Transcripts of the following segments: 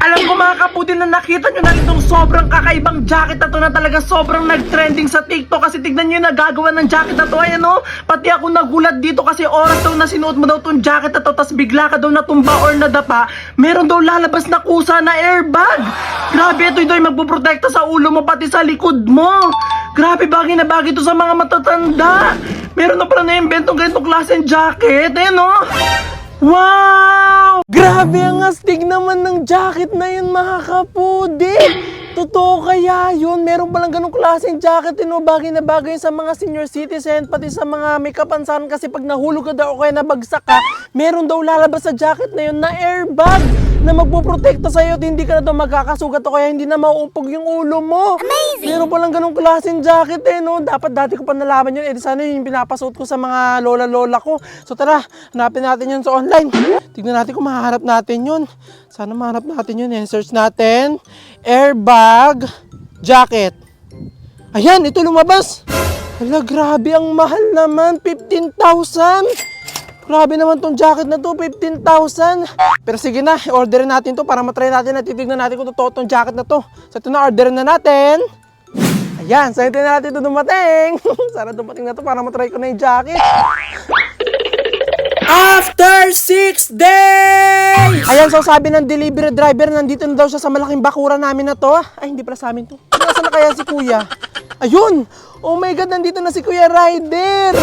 Alam ko mga kapudin na nakita nyo na rin itong sobrang kakaibang jacket na to na talaga sobrang nag-trending sa TikTok kasi tignan nyo yung nagagawa ng jacket na to. Ayan o, pati ako nagulat dito kasi oras daw na sinuot mo daw itong jacket na to tas bigla ka daw natumba or nadapa, meron daw lalabas na kusa na airbag. Grabe, ito yung magpuprotekta sa ulo mo pati sa likod mo. Grabe, bagay na bagay ito sa mga matatanda. Meron na pala na-inventong ganitong klaseng jacket. Ayan o. Wow! Grabe ang astig naman ng jacket na yun mga kapudi. Totoo kaya yun? Meron palang ganong klaseng jacket bagay na bagay sa mga senior citizen pati sa mga may kapansanan kasi pag nahulog ka daw o kaya nabagsak ka, meron daw lalabas sa jacket na yun na airbag na magpuprotekta sa'yo at hindi ka na daw magkakasugat o kaya hindi na mauumpog yung ulo mo. Amazing! Meron palang ganong klaseng jacket no? Dapat dati ko pa nalaman yun. Sana yun yung pinapasuot ko sa mga lola-lola ko. So tara, hanapin natin yun sa online. Tignan natin kung mahanap natin yun. Sana mahanap natin yun. Search natin. Airbag jacket. Ayan, ito lumabas. Hala, grabe, ang mahal naman. 15,000. Grabe naman tong jacket na to, 15,000. Pero sige na, orderin natin to para matry natin at titignan natin kung totoo tong jacket na to. So ito na, orderin na natin. Ayan, so ito na natin ito dumating. Sana dumating na to para matry ko na yung jacket. After 6 days! Ayan, so sabi ng delivery driver, nandito na daw siya sa malaking bakuran namin na to. Ay, hindi pala sa amin to. Nasaan na kaya si Kuya? Ayun! Oh my God, nandito na si Kuya Rider!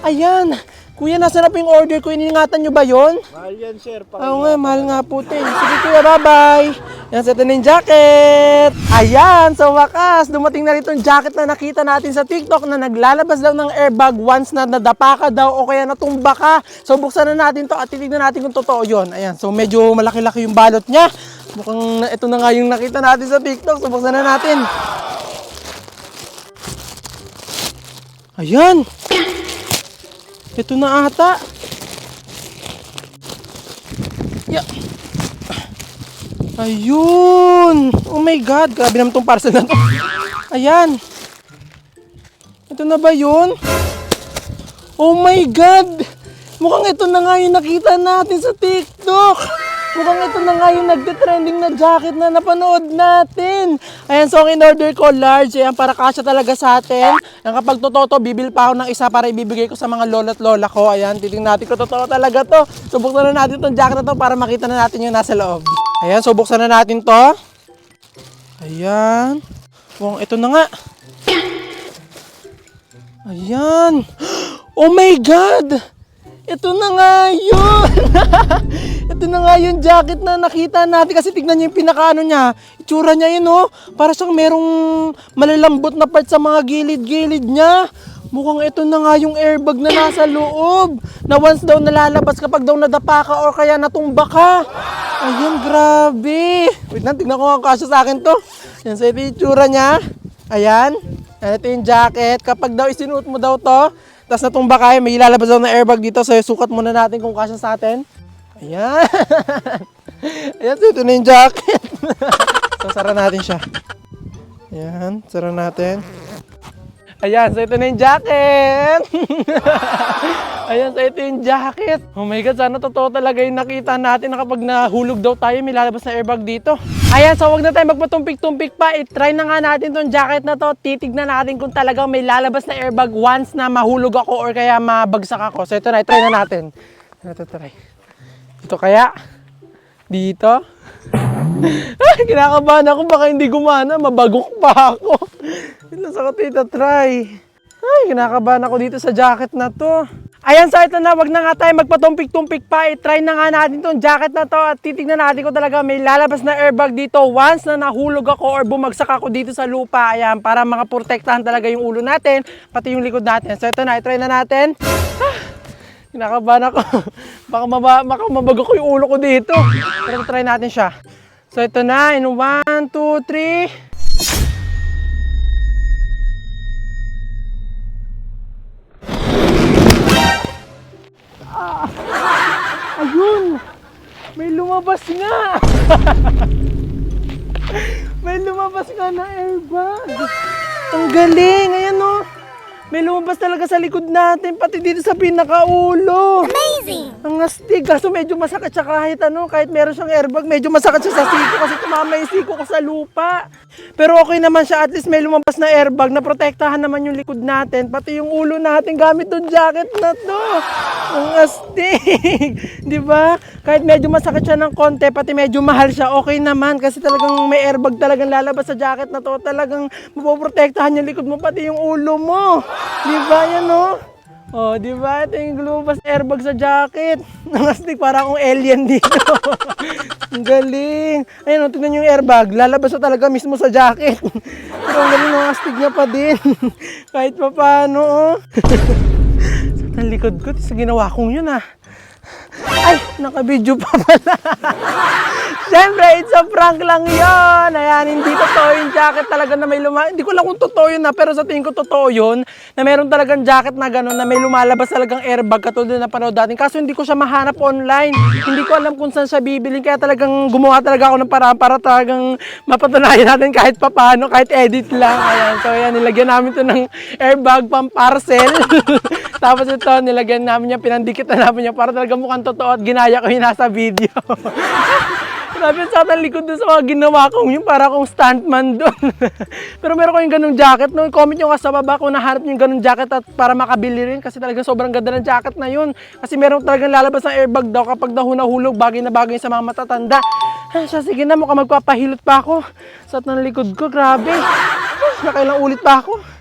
Ayan! Kuya, nasa na po yung order ko? Iningatan nyo ba yun? Mahal yan, sir. Oo nga, mahal nga po. Sige Kuya, bye-bye! Yan, set na yung jacket! Ayan, sa wakas, dumating na rin yung jacket na nakita natin sa TikTok na naglalabas daw ng airbag once na nadapa ka daw o kaya natumba ka. So, buksan na natin to at titignan natin kung totoo yun. Ayan, so medyo malaki-laki yung balot niya. Mukhang ito na nga yung nakita natin sa TikTok. So, buksan na natin. Ayan! Ito na ata. Yeah. Ayun! Oh my God! Grabe naman tong parcel na to. Ayan! Ito na ba yun? Oh my God! Mukhang ito na nga yung nakita natin sa TikTok! Mukhang ito na nga yung nagtitrending na jacket na napanood natin. Ayan, so ang in-order ko, large. Ayan, para kasya talaga sa atin. Ayan, kapag totoo to, bibil pa ako ng isa para ibibigay ko sa mga lola at lola ko. Ayan, titingnan natin kung totoo talaga to. So, buksan na natin itong jacket na to para makita na natin yung nasa loob. Ayan, so buksan na natin to. Ayan. Mukhang ito na nga. Ayan. Oh my God! Ito na nga yun! Ito na nga yung jacket na nakita natin kasi tignan niyo yung pinakaano niya. Itsura niya yun para siyang merong malalambot na part sa mga gilid-gilid niya. Mukhang ito na nga yung airbag na nasa loob. Na once daw nalalabas kapag daw nadapa ka or kaya natumba ka. Ayun, grabe. Wait lang, tignan ko nga kasya sa akin to. Yan, so ito yung itsura niya. Ayan. Ito yung jacket. Kapag daw isinuot mo daw to, tapos natumba ka, may ilalabas daw na airbag dito. So, sukat muna natin kung kasya sa atin. Ayan. Ayan, so ito na yung jacket. So, sara natin siya. Ayan, sara natin. Ayan, so ito na yung jacket. Ayan, so ito yung jacket. Oh my God, sana totoo talaga yung nakita natin na kapag nahulog daw tayo, may lalabas na airbag dito. Ayan, so wag na tayo magpatumpik-tumpik pa. I-try na nga natin tong jacket na to. Titignan natin kung talagang may lalabas na airbag once na mahulog ako or kaya mabagsak ako. So ito na, i-try na natin. Ito, try. Ito kaya? Dito? Kinakabahan ako, baka hindi gumana. Mabagok pa ako. Ito sa katita, try. Ay, kinakabahan ako dito sa jacket na to. Ayan, so ito na, wag na nga tayo magpatumpik-tumpik pa. I-try na nga natin tong jacket na to at titignan natin kung talaga may lalabas na airbag dito once na nahulog ako or bumagsak ako dito sa lupa. Ayan, para makaprotektahan talaga yung ulo natin, pati yung likod natin. So ito na, i-try na natin. Kinakabahan ako. Baka mabagok ko yung ulo ko dito. Pero try natin siya. So ito na, in 1, 2, 3. Ayun! May lumabas nga! May lumabas nga na airbag! Ang galing! Ayan May lumabas talaga sa likod natin, pati dito sa pinakaulo. Amazing! Ang astig, kaso medyo masakit siya kahit meron siyang airbag, medyo masakit siya sa siko kasi tumama yung siko ko sa lupa. Pero okay naman siya, at least may lumabas na airbag na protektahan naman yung likod natin, pati yung ulo natin gamit tong jacket na to. Ang astig! Di ba? Kahit medyo masakit siya ng konti, pati medyo mahal siya, okay naman kasi talagang may airbag talagang lalabas sa jacket na to. Talagang mapoprotektahan yung likod mo, pati yung ulo mo. Di ba yan, no? Oh, di ba? Ito yung lumabas airbag sa jacket. Ang astig, parang akong alien dito. Ang galing. Ayun, tingnan yung airbag. Lalabas na talaga mismo sa jacket. Pero ang galing, ang astig niya pa din. Kahit pa paano, oh. Sa likod ko, sa ginawa kong yun, ah. Ay, naka-video pa pala. Siyempre, it's a prank lang yun. Ayan, hindi totoo yung jacket talaga na may Hindi ko alam kung totoo yun na, pero sa tingin ko totoo yun. Na meron talagang jacket na gano'n, na may lumalabas talagang airbag katulad na napanood natin. Kaso hindi ko siya mahanap online. Hindi ko alam kung saan siya bibilin. Kaya talagang gumawa talaga ako ng paraan para talagang mapatunayan natin kahit papano, kahit edit lang. Ayan, so ayan, nilagyan namin ito ng airbag pang parcel. Tapos ito, nilagyan namin niya, pinandikit na namin niya para talaga mukhang totoo at ginaya ko yung nasa video. Grabe sa atin likod dun sa mga ginawa kong yun, para akong stuntman dun. Pero meron ko yung ganung jacket, no? Comment nyo ka sa baba kung nahanap nyo yung ganung jacket at para makabili rin kasi talagang sobrang ganda ng jacket na yun. Kasi meron talagang lalabas ng airbag daw kapag daw nahulog, bagay na bagay sa mga matatanda. Ay, siya, sige na, mukhang magpapahilot pa ako sa atin likod ko, grabe. Nakailang ulit pa ako.